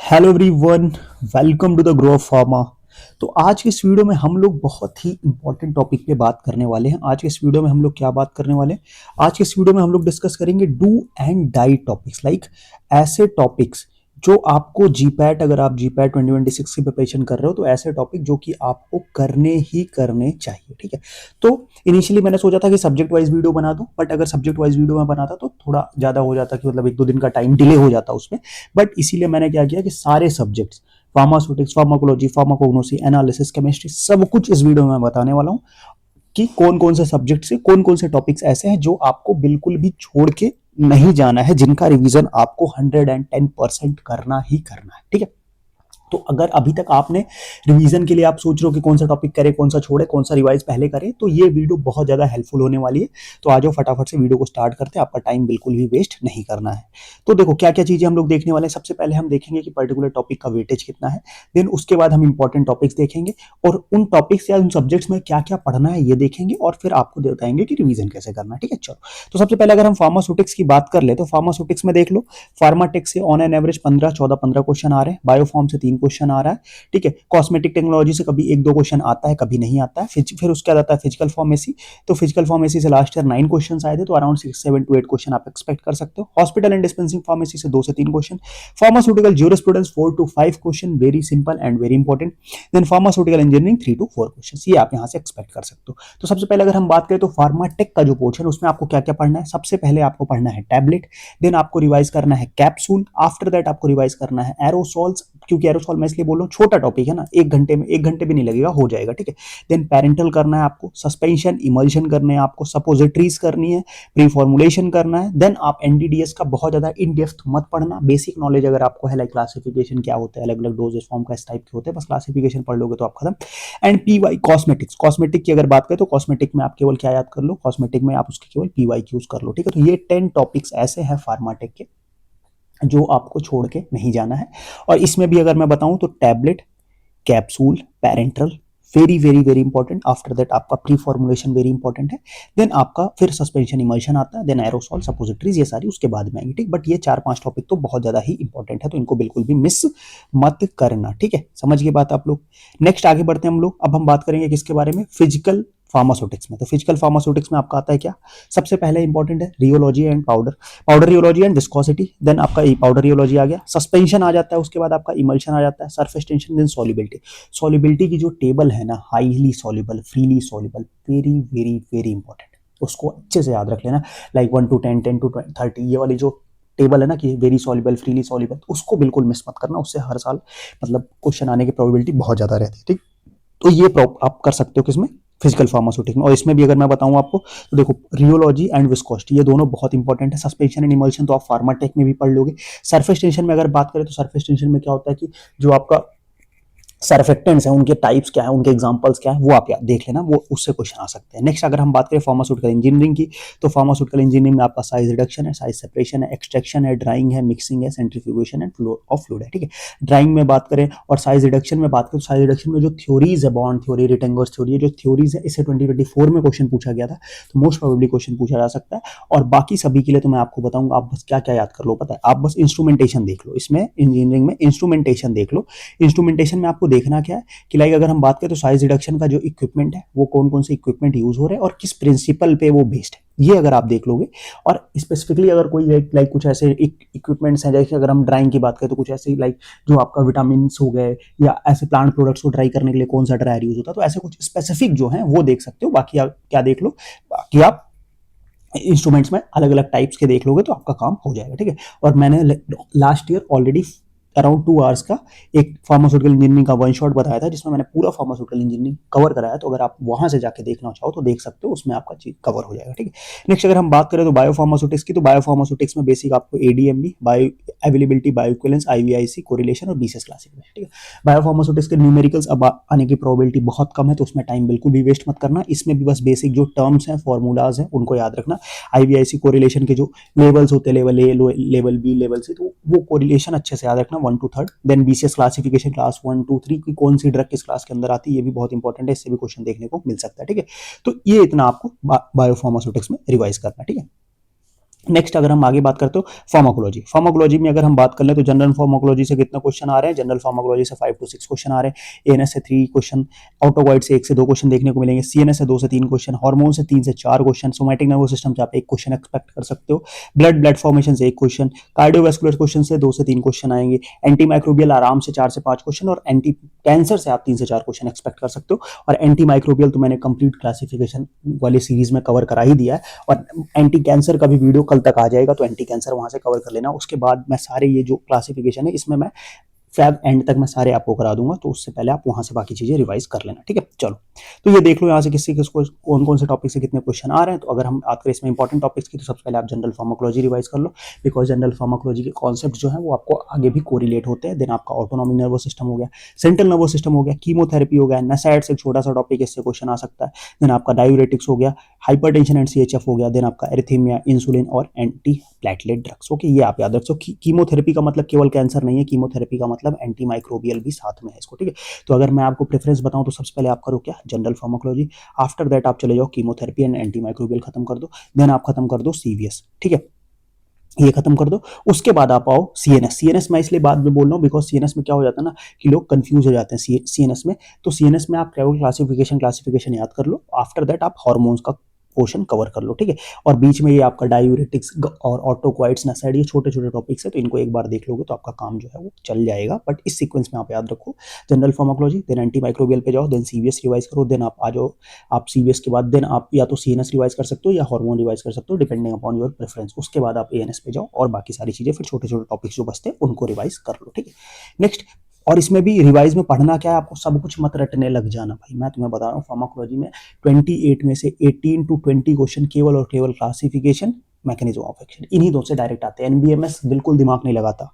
Hello everyone, welcome to the grow of pharma. तो आज के इस वीडियो में हम लोग बहुत ही इंपॉर्टेंट टॉपिक पे बात करने वाले हैं। आज के इस वीडियो में हम लोग क्या बात करने वाले हैं? आज के इस वीडियो में हम लोग डिस्कस करेंगे do and die topics, like ऐसे टॉपिक्स जो आपको जीपैट, अगर आप जीपैट 2026 की प्रिपरेशन कर रहे हो तो ऐसे टॉपिक जो कि आपको करने ही करने चाहिए। ठीक है, तो इनिशियली मैंने सोचा था कि सब्जेक्ट वाइज वीडियो बना दूं, बट अगर सब्जेक्ट वाइज वीडियो मैं बनाता तो थोड़ा ज़्यादा हो जाता, कि मतलब एक दो दिन का टाइम डिले हो जाता उसमें। बट इसीलिए मैंने क्या किया कि सारे subjects, pharmaceutics, pharmacology, pharmacognosy, analysis, chemistry, सब कुछ इस वीडियो में मैं बताने वाला हूँ कि कौन कौन से सब्जेक्ट से कौन कौन से टॉपिक्स ऐसे हैं जो आपको बिल्कुल भी छोड़ के नहीं जाना है, जिनका रिवीजन आपको 110% करना ही करना है। ठीक है, तो अगर अभी तक आपने रिवीजन के लिए आप सोच रहे हो कि कौन सा टॉपिक करें, कौन सा छोड़े, कौन सा रिवाइज पहले करें, तो ये वीडियो बहुत ज़्यादा हेल्पफुल होने वाली है। तो आ जाओ फटाफट से वीडियो को स्टार्ट करते हैं, आपका टाइम बिल्कुल भी वेस्ट नहीं करना है। तो देखो क्या क्या चीज़ें हम लोग देखने वाले हैं। सबसे पहले हम देखेंगे कि पर्टिकुलर टॉपिक का वेटेज कितना है। देन उसके बाद हम इंपॉर्टेंट टॉपिक्स देखेंगे और उन टॉपिक्स या उन सब्जेक्ट्स में क्या क्या पढ़ना है ये देखेंगे, और फिर आपको बताएंगे कि रिवीजन कैसे करना है। ठीक है, चलो। तो सबसे पहले अगर हम फार्मास्यूटिक्स की बात कर ले तो फार्मास्यूटिक्स में देख लो, फार्माटेक से ऑन एन एवरेज 15 क्वेश्चन आ रहे हैं, बायोफॉर्म से 3 क्वेश्चन आ रहा है। ठीक है, कॉस्मेटिक टेक्नोलॉजी से कभी एक दो क्वेश्चन आता है, कभी नहीं आता है। फिर उसके बाद आता है फिजिकल फार्मेसी। तो फिजिकल फार्मेसी से लास्ट ईयर 9 क्वेश्चन आए थे, तो अराउंड 6 7 to 8 क्वेश्चन आप एक्सपेक्ट कर सकते हो। हॉस्पिटल एंड डिस्पेंसिंग फार्मेसी से 2 से 3 question. Pharmaceutical jurisprudence 4 to 5 question, very simple and very important. Then pharmaceutical engineering 3 to 4 question, ये आप यहाँ से एक्सपेक्ट कर सकते हो। तो सबसे पहले अगर हम बात करें तो फार्माटेक का जो पोर्शन, उसमें आपको क्या क्या पढ़ना है। सबसे पहले आपको पढ़ना है टैबलेट, देन आपको रिवाइज करना है कैप्सूल, आफ्टर दैट आपको रिवाइज करना है एरोसॉल्स। क्योंकि एरोसॉल मैं इसलिए बोल रहा हूँ, छोटा टॉपिक है ना, 1 घंटे में, 1 घंटे भी नहीं लगेगा, हो जाएगा। ठीक है, देन पेरेंटल करना है आपको, सस्पेंशन इमल्शन करने हैं आपको, सपोजिटरीज करनी है, प्री फॉर्मुलेशन करना है। देन आप एनडीडीएस का बहुत ज्यादा इन डेप्थ मत पढ़ना, बेसिक नॉलेज अगर आपको है, लाइक क्लासिफिकेशन क्या होता है, अलग अलग डोजेस फॉर्म का इस टाइप के होते हैं, बस क्लासिफिकेशन पढ़ लोगे तो आप खत्म। एंड पीवाई कॉस्मेटिक्स, कॉस्मेटिक की अगर बात करें तो कॉस्मेटिक में आप केवल क्या याद कर लो, कॉस्मेटिक में आप उसके केवल पीवाई यूज कर लो। ठीक है, तो ये 10 टॉपिक्स ऐसे हैं फार्माटेक के जो आपको छोड़ के नहीं जाना है। और इसमें भी अगर मैं बताऊं तो tablet, capsule, parental, very very very important. After that आपका प्री फॉर्मुलेशन वेरी इंपॉर्टेंट है। देन आपका फिर सस्पेंशन इमल्शन आता है, देन एरोसॉल, सपोजिटरीज, ये सारी उसके बाद में आएंगे। ठीक, बट ये 4 5 टॉपिक तो बहुत ज्यादा ही इंपॉर्टेंट है, तो इनको बिल्कुल भी मिस मत करना। ठीक है, समझ गए बात आप लोग। नेक्स्ट आगे बढ़ते हैं हम लोग। अब हम बात करेंगे किसके बारे में, फिजिकल फार्मास्यूटिक्स में। तो फिजिकल फार्मास्यूटिक्स में आपका आता है क्या, सबसे पहले इंपॉर्टेंट है rheology and powder, powder rheology and viscosity. Then आपका पाउडर रियोलॉजी आ गया, सस्पेंशन आ जाता है, उसके बाद आपका इमल्शन आ जाता है, surface tension, then solubility. Solubility की जो टेबल है ना, highly soluble, freely soluble, very very very important, उसको अच्छे से याद रख लेना। लाइक 1 to 10, 10 to 30, ये वाली जो टेबल है ना कि वेरी सॉल्युबल, फ्रीली सॉल्युबल, उसको बिल्कुल मिस मत करना, उससे हर साल मतलब क्वेश्चन आने की प्रोबेबिलिटी बहुत ज्यादा रहती है। ठीक, तो ये आप कर सकते हो किसमें, फिजिकल फार्मास्यूटिक्स में। और इसमें भी अगर मैं बताऊं आपको तो देखो, रियोलॉजी एंड विस्कोसिटी ये दोनों बहुत इंपॉर्टेंट है। सस्पेंशन एंड इमल्शन तो आप फार्माटेक में भी पढ़ लोगे। सरफेस टेंशन में अगर बात करें तो सरफेस टेंशन में क्या होता है कि जो आपका सरफेक्टेंट्स हैं उनके टाइप्स क्या है, उनके एग्जांपल्स क्या है, वो आप देख लेना, वो उससे क्वेश्चन आ सकते हैं। नेक्स्ट अगर हम बात करें फार्मास्यूटिकल इंजीनियरिंग की, तो फार्मास्यूटिकल इंजीनियरिंग में आपका साइज रिडक्शन है, साइज सेपरेशन है, एक्सट्रैक्शन है, ड्राइंग है, मिक्सिंग है, centrifugation and flow of fluid है। ठीक है, ड्राइंग में बात करें और साइज रिडक्शन में बात करें, साइज रिडक्शन में जो थ्योरीज है, बॉन्ड थ्योरी, रिटेंगर्स थ्योरी, ये जो थ्योरीज है, इसे 2024 में क्वेश्चन पूछा गया था, तो मोस्ट प्रोबेबली क्वेश्चन पूछा जा सकता है। और बाकी सभी के लिए तो मैं आपको बताऊंगा, आप बस क्या क्या याद कर लो, पता है, आप बस इंस्ट्रूमेंटेशन देख लो, इसमें इंजीनियरिंग में इंस्ट्रूमेंटेशन देख लो। इंस्ट्रूमेंटेशन में आपको देखना क्या है कि लाइक अगर हम बात करें तो साइज रिडक्शन का जो इक्विपमेंट है, वो कौन कौन से इक्विपमेंट यूज हो रहे हैं और किस प्रिंसिपल पे वो बेस्ड है, ये अगर आप देख लोगे। और स्पेसिफिकली अगर कोई लाइक कुछ ऐसे इक्विपमेंट्स हैं, जैसे अगर हम ड्राइंग की बात करें तो कुछ ऐसे लाइक जो आपका विटामिन हो गए या ऐसे प्लांट प्रोडक्ट्स को ड्राई करने के लिए कौन सा ड्रायर यूज होता है, तो ऐसे कुछ स्पेसिफिक जो है वो देख सकते हो। बाकी आप क्या देख लो, बाकी आप इंस्ट्रूमेंट्स में अलग अलग टाइप्स के देख लोगे तो आपका काम हो जाएगा। ठीक है, और मैंने last year already around 2 hours का एक फार्मास्यूटिकल इंजीनियरिंग का वन शॉट बताया था, जिसमें मैंने पूरा फार्मास्यूटिकल इंजीनियरिंग कवर कराया। तो अगर आप वहां से जाके देखना चाहो तो देख सकते हो, उसमें आपका चीज कवर हो जाएगा। ठीक है, नेक्स्ट अगर हम बात करें तो बायोफार्मास्यूटिक्स की, तो बायोफार्मास्यूटिक्स में बेसिक आपको ADME, bio availability, bio equivalence, IVIVC, correlation और बीसीएस क्लासिफिकेशन। ठीक है, बायोफार्मास्यूटिक्स के न्यूमेरिकल्स अब आने की प्रोबेबिलिटी बहुत कम है, तो उसमें टाइम बिल्कुल भी वेस्ट मत करना। इसमें भी बस बेसिक जो टर्म्स हैं, फॉर्मूलाज हैं, उनको याद रखना। आईवीआईसी कोरिलेशन के जो लेवल्स होते हैं, level A, level B, level C, तो वो कोरिलेशन अच्छे से याद रखना, 1 to 3। Then BCS classification class 1 2 3 की कौन सी ड्रग किस क्लास के अंदर आती है, ये भी बहुत इंपॉर्टेंट है, इससे भी क्वेश्चन देखने को मिल सकता है। ठीक है, तो ये इतना आपको बायोफार्मास्यूटिक्स में रिवाइज करना। ठीक है, नेक्स्ट अगर हम आगे बात करते हो फार्माकोलॉजी, फार्माकोलॉजी में अगर हम बात कर लें तो जनरल फार्माकोलॉजी से कितने क्वेश्चन आ रहे हैं, जनरल फार्माकोलॉजी से 5 to 6 क्वेश्चन आ रहे हैं, एएनएस से 3 क्वेश्चन, ऑटोकॉइड से 1 से 2 क्वेश्चन देखने को मिलेंगे, सीएनएस से 2 से 3 क्वेश्चन, हार्मोन से 3 से 4 क्वेश्चन, सोमैटिक नर्वस सिस्टम से आप 1 क्वेश्चन एक्सपेक्ट कर सकते हो, ब्लड फॉर्मेशन से 1 क्वेश्चन, कार्डियोवैस्कुलर क्वेश्चन से 2 से 3 क्वेश्चन आएंगे, एंटी माइक्रोबियल आराम से 4 से 5 क्वेश्चन, और एंटी कैंसर से आप 3 से 4 क्वेश्चन एक्सपेक्ट कर सकते हो। और एंटी माइक्रोबियल तो मैंने कंप्लीट क्लासिफिकेशन वाली सीरीज में कवर करा ही दिया है, और एंटी कैंसर का भी वीडियो कल तक आ जाएगा, तो एंटी कैंसर वहां से कवर कर लेना। उसके बाद मैं सारे ये जो क्लासिफिकेशन है इसमें मैं फैब एंड तक मैं सारे आपको करा दूंगा, तो उससे पहले आप वहां से बाकी चीजें रिवाइज कर लेना, ठीक है। चलो, तो ये देख लो यहाँ से किससे किसको कौन कौन से टॉपिक से कितने क्वेश्चन आ रहे हैं। तो अगर हम बात करें इसमें इंपॉर्टेंट टॉपिक्स की, तो सबसे पहले आप जनरल फार्माकोलॉजी रिवाइज कर लो, बिकॉज जनरल फार्माकोलॉजी के कॉन्सेप्ट जो है वो आपको आगे भी कोरिलेट होते हैं। देन आपका ऑटोनॉमिक नर्वस सिस्टम हो गया, सेंट्रल नर्वस सिस्टम हो गया, कीमोथेरेपी हो गया, नसाइड्स एक छोटा सा टॉपिक, इससे क्वेश्चन आ सकता है। देन आपका डायूरेटिक्स हो गया, हाइपरटेंशन एंड सीएचएफ हो गया, देन आपका एरिथीमिया, इंसुलिन और एंटी प्लेटलेट ड्रग्स। ओके, ये आप याद रखो। कीमोथेरेपी का मतलब केवल कैंसर नहीं है, कीमोथेरेपी का मतलब एंटी माइक्रोबियल भी साथ में है इसको, ठीक है। तो अगर मैं आपको प्रेफरेंस बताऊं तो सबसे पहले आप करो क्या, जनरल फार्माकोलॉजी, आफ्टर दैट आप चले जाओ कीमोथेरेपी एंड एंटी माइक्रोबियल खत्म कर दो, देन आप खत्म कर दो सीवीएस, ठीक है, ये खत्म कर दो। उसके बाद आप आओ सीएनएस। सीएनएस मैं इसलिए बाद में बोल रहा हूँ बिकॉज सीएनएस में क्या हो जाता है ना कि लोग कंफ्यूज हो जाते हैं सीएनएस में। तो सीएनएस में आप केवल क्लासिफिकेशन याद कर लो, आफ्टर दैट आप हार्मोन्स का पोर्शन कवर कर लो, ठीक है। और बीच में ये आपका डायूरेटिक्स और ऑटोक्वाइड्स नसाइड, ये छोटे छोटे टॉपिक्स है, तो इनको एक बार देख लोगे तो आपका काम जो है वो चल जाएगा। बट इस सीक्वेंस में आप याद रखो, general pharmacology, then anti microbial पे जाओ, देन सीवीएस रिवाइज करो, देन आप आ जाओ, आप सीवीएस के बाद देन आप या तो सीएनएस रिवाइज कर सकते हो या हार्मोन रिवाइज कर सकते हो, डिपेंडिंग अपॉन योर प्रेफरेंस। उसके बाद आप एएनएस पे जाओ और बाकी सारी चीजें फिर छोटे छोटे टॉपिक्स जो बचते हैं उनको रिवाइज कर लो, ठीक है। नेक्स्ट, और इसमें भी रिवाइज में पढ़ना क्या है, आपको सब कुछ मत रटने लग जाना भाई, मैं तुम्हें बता रहा हूँ फार्माकोलॉजी में 28 में से 18 to 20 क्वेश्चन केवल और केवल क्लासिफिकेशन, मैकेनिज्म ऑफ एक्शन, इन्हीं दो से डायरेक्ट आते हैं। एनबीएमएस बिल्कुल दिमाग नहीं लगाता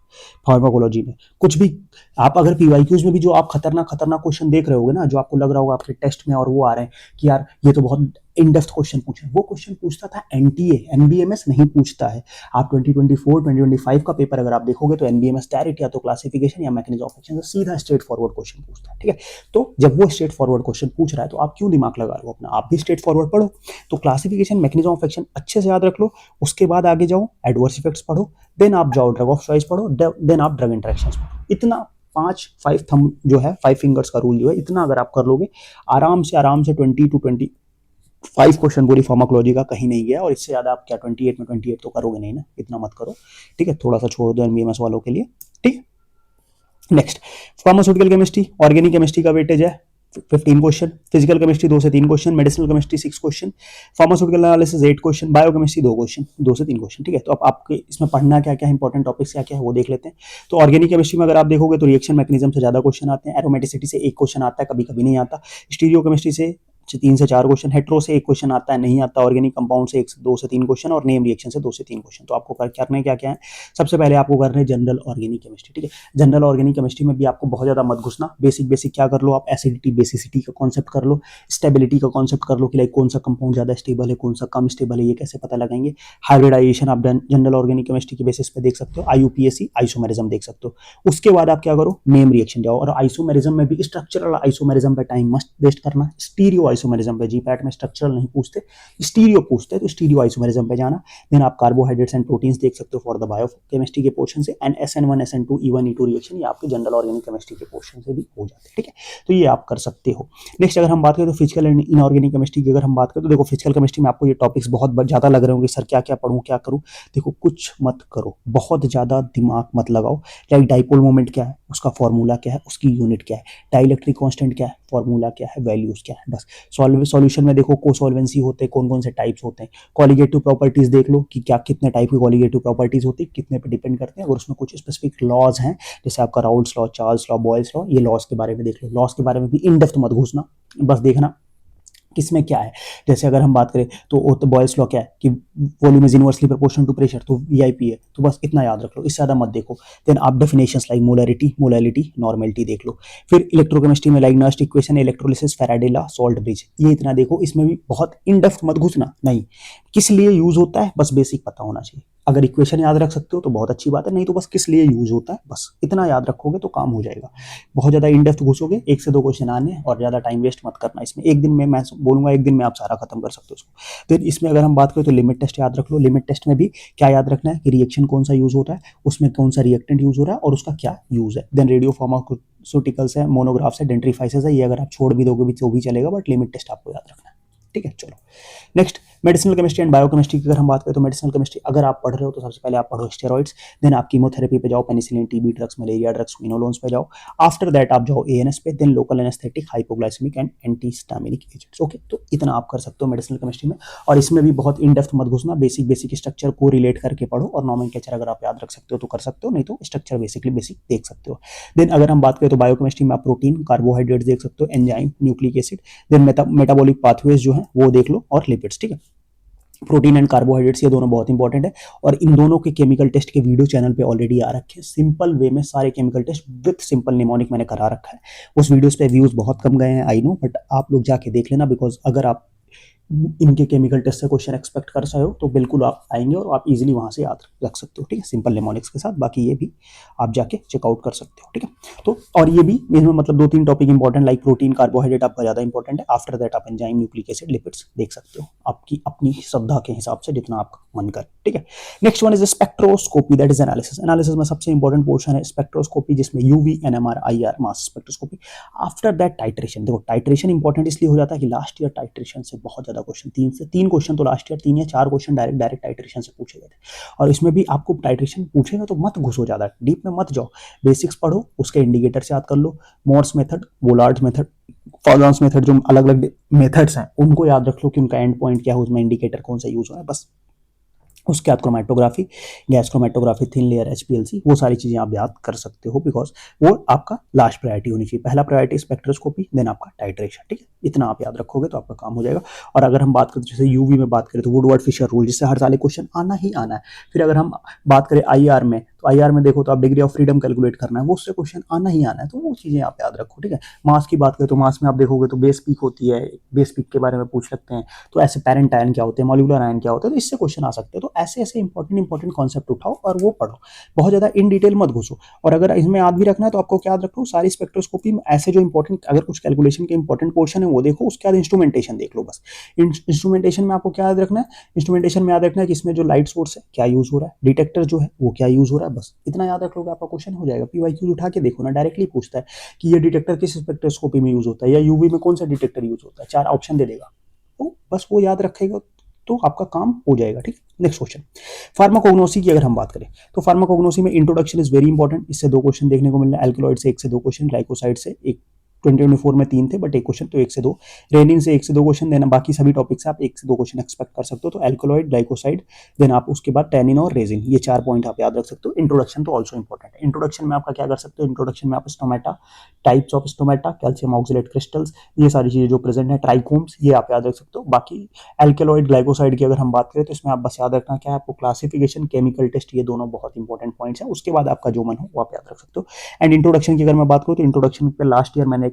फार्माकोलॉजी में कुछ भी। आप अगर पीवाईक्यूज में भी जो आप खतरनाक खतरनाक क्वेश्चन देख रहे होगे ना, जो आपको लग रहा होगा आपके टेस्ट में और वो आ रहे हैं कि यार ये तो बहुत इन डेप्थ क्वेश्चन पूछे, वो क्वेश्चन पूछता था एनटीए, एनबीएमएस नहीं पूछता है। आप 2024 2025 का पेपर अगर आप देखोगे तो एनबीएमएस डायरेक्ट या तो क्लासिफिकेशन या मैकेनिज्म ऑफ एक्शन से सीधा स्ट्रेट फॉरवर्ड क्वेश्चन पूछता है, ठीक है। तो जब वो स्ट्रेट फॉरवर्ड क्वेश्चन पूछ रहा है तो आप क्यों दिमाग लगा रहे हो अपना, आप भी स्ट्रेट फॉरवर्ड पढ़ो। तो क्लासिफिकेशन, मैकेनिज्म ऑफ एक्शन अच्छे से याद रख लो, उसके बाद आगे जाओ, एडवर्स इफेक्ट्स पढ़ो, देन आप जाओ ड्रग ऑफ चॉइस पढ़ो, देन आप ड्रग इंटरेक्शंस पढ़ो। इतना 5 थंब जो है, 5 फिंगर्स का रूल जो है, इतना अगर आप कर लोगे आराम से 20 to 25 क्वेश्चन पूरी फार्माकोलॉजी का कहीं नहीं गया। और इससे ज्यादा आप क्या 28 में 28 तो करोगे नहीं ना, इतना मत करो, ठीक है। थोड़ा सा छोड़ दो एनबीएमएस वालों के लिए, ठीक है। Next, pharmaceutical chemistry, organic chemistry का वेटेज है 15 क्वेश्चन, फिजिकल केमिस्ट्री 2 से 3 question, medicinal chemistry 6 question, pharmaceutical analysis 8 question, biochemistry 2 question, 2 से 3 क्वेश्चन, ठीक है। तो अब आपके इसमें पढ़ना क्या क्या इंपॉर्टेंट टॉपिक्स क्या क्या है वो देख लेते हैं। तो ऑर्गेनिक केमिस्ट्री में अगर आप देखोगे तो रिएक्शन मैकेनिज्म से ज्यादा क्वेश्चन आते हैं, एरोमेटिसिटी से 1 क्वेश्चन आता है, कभी कभी नहीं आता, स्टीरियो केमिस्ट्री से 3 से 4 क्वेश्चन, हेट्रो से 1 क्वेश्चन आता है नहीं आता, ऑर्गेनिक कंपाउंड से 2 से 3 क्वेश्चन, और नेम रिएक्शन से 2 से 3 क्वेश्चन। तो आपको करने क्या क्या है, सबसे पहले आपको करना है जनरल ऑर्गेनिक केमिस्ट्री, ठीक है। जनरल ऑर्गेनिक केमिस्ट्री में भी आपको बहुत ज्यादा मत घुसना, बेसिक बेसिक क्या कर लो आप, एसिडिटी बेसिसिटी का कॉन्सेप्ट कर लो, स्टेबिलिटी का कॉन्सेप्ट कर लो कि लाइक कौन सा कंपाउंड ज्यादा स्टेबल है, कौन सा कम स्टेबल है, ये कैसे पता लगाएंगे। हाइब्रिडाइजेशन आप जनरल ऑर्गेनिक केमिस्ट्री के बेसिस पे देख सकते हो, आईयूपीएसी आइसोमेरिज्म देख सकते हो। उसके बाद आप क्या करो, नेम रिएक्शन जाओ, और आइसोमेरिज्म में भी स्ट्रक्चरल आइसोमेरिज्म पे टाइम मस्ट वेस्ट करना, स्टीरियो आइसोमेरिज्म पे, जीपैट में स्ट्रक्चरल नहीं पूछते, स्टीरियो पूछते, तो स्टीरियो आइसोमेरिज्म पे जाना। देन आप कार्बोहाइड्रेट्स एंड प्रोटीन्स देख सकते हो फॉर द बायोकेमिस्ट्री के पोर्शन से, and SN1 SN2 E1 E2 reaction ये आपके जनरल ऑर्गेनिक केमिस्ट्री के पोर्शन से भी हो जाते हैं, ठीक है। तो ये आप कर सकते हो। नेक्स्ट अगर हम बात करें तो फिजिकल एंड इनऑर्गेनिक केमिस्ट्री की अगर हम बात करें तो देखो फिजिकल केमिस्ट्री में आपको ये टॉपिक्स बहुत ज्यादा लग रहे होंगे, सर क्या क्या पढ़ूं क्या करूं। देखो कुछ मत करो, बहुत ज्यादा दिमाग मत लगाओ। लाइक डाइपोल मोमेंट क्या है, उसका फॉर्मूला क्या है, उसकी यूनिट क्या है, डाइलेक्ट्रिक कांस्टेंट क्या है, फॉर्मूला क्या है, वैल्यूज क्या है, बस। सॉल्यूशन में देखो कोसॉल्वेंसी होते हैं, कौन कौन से टाइप्स होते हैं, कॉलिगेटिव प्रॉपर्टीज देख लो कि क्या कितने टाइप की कॉलिगेटिव प्रॉपर्टीज होती है, कितने पे डिपेंड करते हैं। अगर उसमें कुछ स्पेसिफिक लॉज हैं, जैसे आपका Raoult's law, Charles law, Boyle's law, ये लॉज के बारे में देख लो। लॉज के बारे में भी इन डेप्थ मत घुसना, बस देखना किसमें क्या है। जैसे अगर हम बात करें तो बॉयल्स लॉ क्या है कि volume is inversely proportional to pressure, तो वीआईपी है, तो बस इतना याद रख लो, इससे ज्यादा मत देखो। देन आप definitions like molarity, molality, normality देख लो। फिर इलेक्ट्रोकेमिस्ट्री में like Nernst equation, electrolysis, Faraday law, salt bridge, ये इतना देखो। इसमें भी बहुत इन डेप्थ मत घुसना, नहीं किस लिए यूज होता है बस बेसिक पता होना चाहिए। अगर इक्वेशन याद रख सकते हो तो बहुत अच्छी बात है, नहीं तो बस किस लिए यूज होता है बस इतना याद रखोगे तो काम हो जाएगा। बहुत ज़्यादा इन डेप्थ घुसोगे, 1 से 2 क्वेश्चन आने और ज़्यादा टाइम वेस्ट मत करना इसमें। एक दिन में मैं बोलूँगा एक दिन में आप सारा खत्म कर सकते हो उसको। फिर इसमें अगर हम बात करें तो लिमिट टेस्ट याद रख लो। लिमिट टेस्ट में भी क्या याद रखना है कि रिएक्शन कौन सा यूज होता है, उसमें कौन सा रिएक्टेंट यूज हो रहा है और उसका क्या यूज है। देन रेडियो फार्मास्यूटिकल्स है, मोनोग्राफ्स है, डेंट्रीफाइसेस है, ये अगर आप छोड़ भी दोगे भी तो भी चलेगा, बट लिमिट टेस्ट आपको याद रखना है। ठीक है, चलो next medicinal chemistry and biochemistry की अगर हम बात करें तो मेडिसिनल केमिस्ट्री अगर आप पढ़ रहे हो तो सबसे पहले आप पढ़ो स्टेरॉइड्स, देन आप कीमोथेरेपी पे जाओ, penicillin, TB drugs, malaria drugs, quinolones पे जाओ। आफ्टर दैट आप जाओ एएनएस पे, then local anaesthetic, hypoglycemic and antihistaminic agents. Okay, तो इतना आप कर सकते हो मेडिसिनल केमिस्ट्री में। और इसमें भी बहुत इन डेप्थ मत घुसना, बेसिक बेसिक स्ट्रक्चर को रिलेट करके पढ़ो और नॉमेनक्लेचर अगर आप याद रख सकते हो तो कर सकते हो, नहीं तो स्ट्रक्चर बेसिकली बेसिक देख सकते हो। देन अगर हम बात करें तो बायोकेमिस्ट्री में आप प्रोटीन, कार्बोहाइड्रेट्स देख सकते हो, enzyme, nucleic acid, then metabolic pathways जो है वो देख लो, और लिपिड्स। ठीक है, प्रोटीन एंड कार्बोहाइड्रेट्स ये दोनों बहुत इंपॉर्टेंट है, और इन दोनों के केमिकल टेस्ट के वीडियो चैनल पे ऑलरेडी आ रखे हैं सिंपल वे में, सारे chemical test with simple mnemonic मैंने करा रखा है। उस वीडियोस पे व्यूज बहुत कम गए हैं आई नो, बट आप लोग जाके देख लेना, बिकॉज अगर आप इनके केमिकल टेस्ट से क्वेश्चन एक्सपेक्ट कर रहे हो तो बिल्कुल आप आएंगे और आप इजीली वहां से याद रख सकते हो। ठीक है, सिंपल निमोनिक्स के साथ, बाकी ये भी आप जाके चेकआउट कर सकते हो। ठीक है, तो और ये भी इसमें मतलब 2-3 topic important like protein, carbohydrate आपका ज्यादा इंपॉर्टेंट है। आफ्टर दैट आप एंजाइम, न्यूक्लिक एसिड, लिपिड्स देख सकते हो आपकी अपनी श्रद्धा के हिसाब से जितना आपका मन करे। ठीक है, next one is spectroscopy, that is analysis. Analysis में सबसे इंपॉर्टेंट पोर्शन है स्पेक्ट्रोस्कोपी, जिसमें UV, NMR, IR, mass spectroscopy. After that titration. देखो टाइट्रेशन इंपॉर्टेंट इसलिए हो जाता है कि लास्ट ईयर टाइट्रेशन से बहुत ज्यादा क्वेश्चन, 3 क्वेश्चन तो लास्ट ईयर 3 या 4 क्वेश्चन डायरेक्ट टाइट्रेशन से पूछे गए थे, और इसमें भी आपको टाइट्रेशन पूछेगा तो मत घुसो, ज्यादा डीप में मत जाओ, बेसिक्स पढ़ो, उसके इंडिकेटर से याद कर लो, Mohr's method, Volhard method, followers method, जो अलग अलग मेथड्स हैं उनको याद रख लो कि उनका एंड पॉइंट क्या है, उसमें इंडिकेटर कौन सा यूज हो रहा है, बस। उसके बाद chromatography, gas chromatography, thin layer, HPLC, वो सारी चीजें आप याद कर सकते हो, बिकॉज वो आपका लास्ट प्रायोरिटी होनी चाहिए। पहला प्रायोरिटी स्पेक्ट्रोस्कोपी, देन आपका टाइट्रेशन। ठीक है, इतना आप याद रखोगे तो आपका काम हो जाएगा। और अगर हम बात करें जैसे यूवी में बात करें तो वुडवर्ड फिशर रूल, जिससे हर साल क्वेश्चन आना ही आना है। फिर अगर हम बात करें आईआर में, तो आईआर में देखो तो आप डिग्री ऑफ फ्रीडम कैलकुलेट करना है, वो उससे क्वेश्चन आना ही आना है, तो वो चीजें आप याद रखो। ठीक है, मास की बात करें तो मास में आप देखोगे तो बेस पीक होती है, बेस पीक के बारे में पूछ सकते हैं, तो ऐसे पेरेंट आयन क्या होते हैं, मॉलिक्यूलर आयन क्या होते हैं, तो इससे क्वेश्चन आ सकते हैं। तो ऐसे ऐसे इंपॉर्टेंट कॉन्सेप्ट उठाओ और वो पढ़ो, बहुत ज्यादा इन डिटेल मत घुसो। और अगर इसमें याद भी रखना है तो आपको क्या याद रखो, सारी स्पेक्ट्रोस्कोपी में ऐसे जो इंपॉर्टेंट अगर कुछ कैलकुलेशन के इंपॉर्टेंट पोर्शन है वो देखो, उसके बाद इंस्ट्रूमेंटेशन देख लो बस। इंस्ट्रूमेंटेशन में आपको क्या याद रखना है, इंस्ट्रूमेंटेशन में याद रखना है कि इसमें जो लाइट सोर्स है क्या यूज हो रहा है, डिटेक्टर जो है वो क्या यूज हो रहा है, बस इतना याद रख लोगे आपका क्वेश्चन हो जाएगा। पीवाईक्यू उठा के देखो ना, डायरेक्टली पूछता है कि ये डिटेक्टर किस स्पेक्ट्रोस्कोपी में यूज होता है, या यूवी में कौन सा डिटेक्टर यूज होता है, 4 ऑप्शन दे देगा, तो बस वो याद रखेगा तो आपका काम हो जाएगा। ठीक, नेक्स्ट क्वेश्चन फार्माकोग्नोसी की अगर हम बात करें तो फार्माकोग्नोसी में इंट्रोडक्शन इज वेरी इंपॉर्टेंट, इससे 2 क्वेश्चन देखने को मिल रहे हैं, एल्कलॉइड से 1 से 2 क्वेश्चन, ग्लाइकोसाइड से एक 2024 में 3 थे बट एक क्वेश्चन, तो 1 से 2, रेनिन से 1 से 2 क्वेश्चन देना, बाकी सभी टॉपिक से आप 1 से 2 क्वेश्चन एक्सपेक्ट कर सकते हो। तो एल्कलॉइड, ग्लाइकोसाइड, देन आप उसके बाद टेनिन और रेजिन, ये 4 पॉइंट आप याद रख सकते हो। इंट्रोडक्शन तो ऑल्सो इंपॉर्टेंट है। इंट्रोडक्शन में आपका क्या कर सकते हो, इंट्रोडक्शन में आप stomata, types of stomata, calcium oxalate crystals, ये सारी चीजें जो प्रेजेंट है, ट्राइकोम्स, ये आप याद रख सकते हो। बाकी एल्केलॉइड, ग्लाइकोसाइड की अगर हम बात करें तो इसमें आप बस याद रखना क्या है आपको, क्लासिफिकेशन, केमिकल टेस्ट, ये दोनों बहुत इंपॉर्टेंट पॉइंट्स हैं। उसके बाद आपका जो मन हो वो आप याद रख सकते हो। एंड इंट्रोडक्शन की अगर मैं बात करूँ तो इंट्रोडक्शन पे लास्ट ईयर मैंने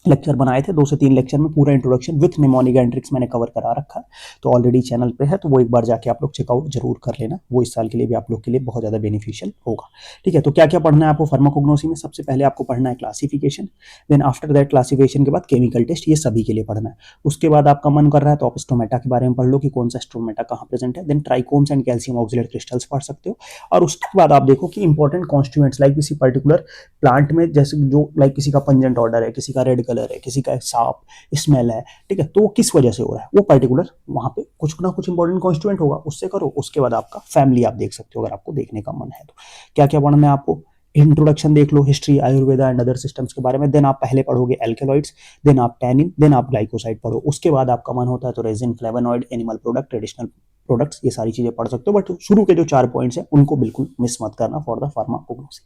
लेक्चर बनाए थे, 2 से 3 लेक्चर में पूरा introduction with mnemonic and tricks मैंने कवर करा रखा है, तो ऑलरेडी चैनल पे है, तो वो एक बार जाके आप लोग चेकआउट जरूर कर लेना, वो इस साल के लिए भी आप लोग के लिए बहुत ज्यादा बेनिफिशियल होगा। ठीक है, तो क्या क्या पढ़ना है आपको फार्माकोग्नोसी में, सबसे पहले आपको पढ़ना है classification, then after that classification के बाद केमिकल टेस्ट, ये सभी के लिए पढ़ना है। उसके बाद आपका मन कर रहा है तो आप स्टोमेटा के बारे में पढ़ लो कि कौन सा स्टोमेटा कहाँ प्रेजेंट है, then trichomes and calcium oxalate crystals पढ़ सकते हो। और उसके बाद आप देखो कि इंपॉर्टेंट कॉन्स्टिट्यूएंट्स लाइक किसी पर्टिकुलर प्लांट में, जैसे जो लाइक किसी का पंजेंट ऑर्डर है, किसी का रेड कलर है, किसी का साफ स्मेल है, ठीक है, तो वो किस वजह से हो रहा है, वो पर्टिकुलर वहां पे कुछ ना कुछ इंपॉर्टेंट कॉन्स्टिट्यूएंट होगा, उससे करो। उसके बाद आपका फैमिली आप देख सकते हो अगर आपको देखने का मन है तो। क्या क्या पढ़ना है आपको, इंट्रोडक्शन देख लो, history, Ayurveda and other systems के बारे में, देन आप पहले पढ़ोगे एल्केलॉइड्स, देन आप टैनिन, देन आप ग्लाइकोसाइड पढ़ो। उसके बाद आपका मन होता है तो resin, flavonoid, animal product, traditional products, ये सारी चीजें पढ़ सकते हो, बट शुरू के जो 4 पॉइंट्स हैं उनको बिल्कुल मिस मत करना फॉर द फार्माकोग्नोसी।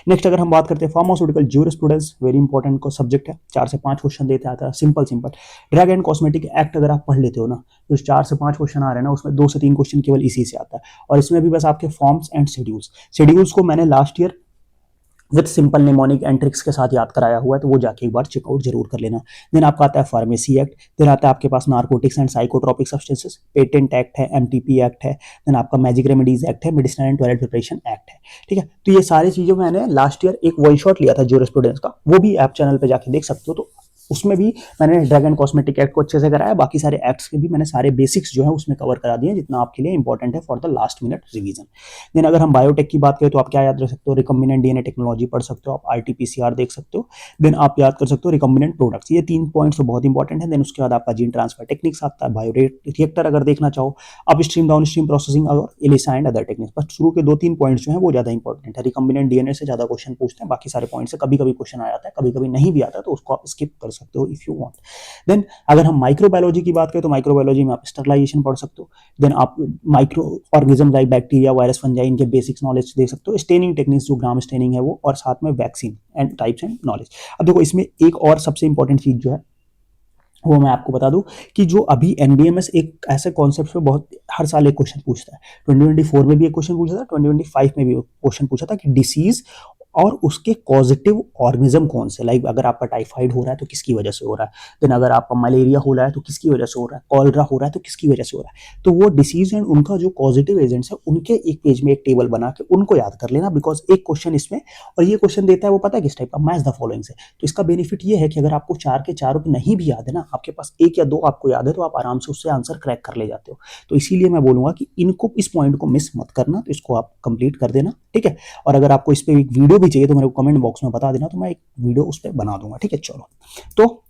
नेक्स्ट अगर हम बात करते हैं फार्मास्यूटिकल ज्यूरिस्प्रूडेंस, वेरी इंपॉर्टेंट को सब्जेक्ट है, 4 से 5 क्वेश्चन देते आता है, simple simple. Drug and cosmetic act अगर आप पढ़ लेते हो ना, तो 4 से 5 क्वेश्चन आ रहे हैं ना, उसमें 2 से 3 क्वेश्चन केवल इसी से आता है, और इसमें भी बस आपके फॉर्म्स एंड शेड्यूल्स को मैंने last year with simple mnemonic and tricks के साथ याद कराया हुआ है, तो वो जाके एक बार चेकआउट जरूर कर लेना। देन आपका आता है फार्मेसी एक्ट, देन आता है आपके पास narcotics and psychotropic substances, patent act है, एमटीपी एक्ट है, देन आपका मैजिक रेमेडीज एक्ट है, medicine and toilet preparation act है। ठीक है, तो ये सारी चीजें मैंने लास्ट ईयर एक वन शॉट लिया था ज्यूरिस्प्रूडेंस का, वो भी आप चैनल पे जाके देख सकते हो। तो उसमें भी मैंने ड्रग एंड कॉस्मेटिक एक्ट को अच्छे से कराया, बाकी सारे एक्ट्स के भी मैंने सारे बेसिक्स जो है उसमें कवर करा दिए, जितना आपके लिए इंपॉर्टेंट है for the last minute revision. Then अगर हम बायोटेक की बात करें तो आप क्या याद रख सकते हो, रिकम्बिनेंट डीएनए टेक्नोलॉजी पढ़ सकते हो, आप आरटीपीसीआर देख सकते हो। देन आप याद कर सकते हो रिकम्बिनेंट प्रोडक्ट्स, ये 3 पॉइंट्स तो बहुत इंपॉर्टेंट है। देन उसके बाद आपका जीन ट्रांसफर टेक्निक्स आता है, बायो रिएक्टर अगर देखना चाहो, up stream down stream processing और एलिसा एंड अदर टेक्निक्स। बस शुरू के 2-3 पॉइंट्स जो है वो ज्यादा इंपॉर्टेंट है, रिकम्बिनेंट डीएनए से ज्यादा क्वेश्चन पूछते हैं, बाकी सारे पॉइंट्स से कभी कभी क्वेश्चन आ जाता है, कभी कभी नहीं भी आता है, तो उसको आप स्किप कर सकते हो इफ यू वांट। देन अगर हम माइक्रोबायोलॉजी की बात करें तो माइक्रोबायोलॉजी में आप स्टरलाइजेशन पढ़ सकते हो। देन आप micro organism like bacteria, virus, fungi, इनके बेसिक्स नॉलेज दे सकते हो। स्टेनिंग टेक्निक्स जो ग्राम स्टेनिंग है वो, और साथ में vaccine and types and knowledge. अब देखो इसमें एक और सबसे इंपॉर्टेंट चीज जो है वो मैं आपको बता दूं कि जो अभी एनबीएमएस एक ऐसे कॉन्सेप्ट पे बहुत हर साल एक क्वेश्चन पूछता है। 2024 में भी एक क्वेश्चन पूछा था, 2025 में भी क्वेश्चन पूछा था कि डिसीज और उसके पॉजिटिव ऑर्गेनिज्म कौन से, लाइक अगर आपका टाइफाइड हो रहा है तो किसकी वजह से हो रहा है, देन अगर आपका मलेरिया हो रहा है तो किसकी वजह से हो रहा है, कॉलरा हो रहा है तो किसकी वजह से हो रहा है। तो वो डिसीज एंड उनका जो पॉजिटिव एजेंट्स है उनके एक पेज में एक टेबल बना के उनको याद कर लेना, बिकॉज एक क्वेश्चन इसमें, और ये क्वेश्चन देता है वो पता है किस टाइप का, मैच द फॉलोइंग से। तो इसका बेनिफिट ये है कि अगर आपको 4 के चारों भी नहीं भी याद है ना, आपके पास 1 या 2 आपको याद है, तो आप आराम से उससे आंसर क्रैक कर ले जाते हो। तो इसीलिए मैं बोलूंगा कि इनको, इस पॉइंट को मिस मत करना, तो इसको आप कंप्लीट कर देना। ठीक है, और अगर आपको इस पे एक वीडियो भी चाहिए तो मेरे को कमेंट बॉक्स में बता देना, तो मैं एक वीडियो उस पर बना दूंगा। ठीक है, चलो। तो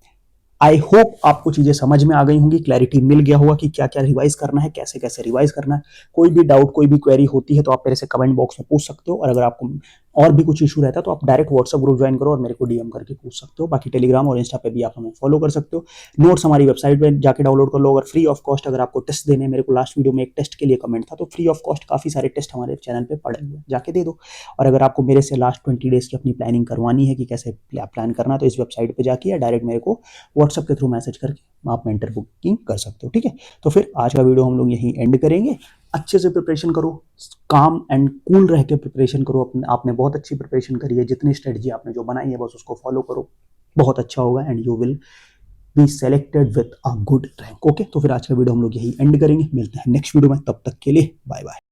आई होप आपको चीजें समझ में आ गई होंगी, क्लैरिटी मिल गया होगा कि क्या क्या रिवाइज करना है, कैसे कैसे रिवाइज करना है। कोई भी डाउट, कोई भी क्वेरी होती है तो आप मेरे से कमेंट बॉक्स में पूछ सकते हो, और अगर आपको और भी कुछ इशू रहता है तो आप डायरेक्ट व्हाट्सएप ग्रुप ज्वाइन करो और मेरे को डीएम करके पूछ सकते हो। बाकी टेलीग्राम और इंस्टा पे भी आप हमें फॉलो कर सकते हो। नोट्स हमारी वेबसाइट पे जाके डाउनलोड कर लो, अगर फ्री ऑफ कॉस्ट। अगर आपको टेस्ट देने, मेरे को लास्ट वीडियो में एक टेस्ट के लिए कमेंट था, तो फ्री ऑफ कॉस्ट काफी सारे टेस्ट हमारे चैनल पे पड़े हुए हैं, जाके दे दो। और अगर आपको मेरे से लास्ट 20 डेज की अपनी प्लानिंग करवानी है कि कैसे प्लान करना, तो इस वेबसाइट पे जाके या डायरेक्ट मेरे को व्हाट्सएप के थ्रू मैसेज करके आप मेंटर बुकिंग कर सकते हो। ठीक है, तो फिर आज का वीडियो हम लोग यहीं एंड करेंगे। अच्छे से प्रिपरेशन करो, काम एंड कूल रह के प्रिपरेशन करो। अपने आपने बहुत अच्छी प्रिपरेशन करी है, जितनी स्ट्रेटजी आपने जो बनाई है बस उसको फॉलो करो, बहुत अच्छा होगा and you will be selected with a good rank. Okay, तो फिर आज का वीडियो हम लोग यही एंड करेंगे, मिलते हैं नेक्स्ट वीडियो में, तब तक के लिए बाय बाय।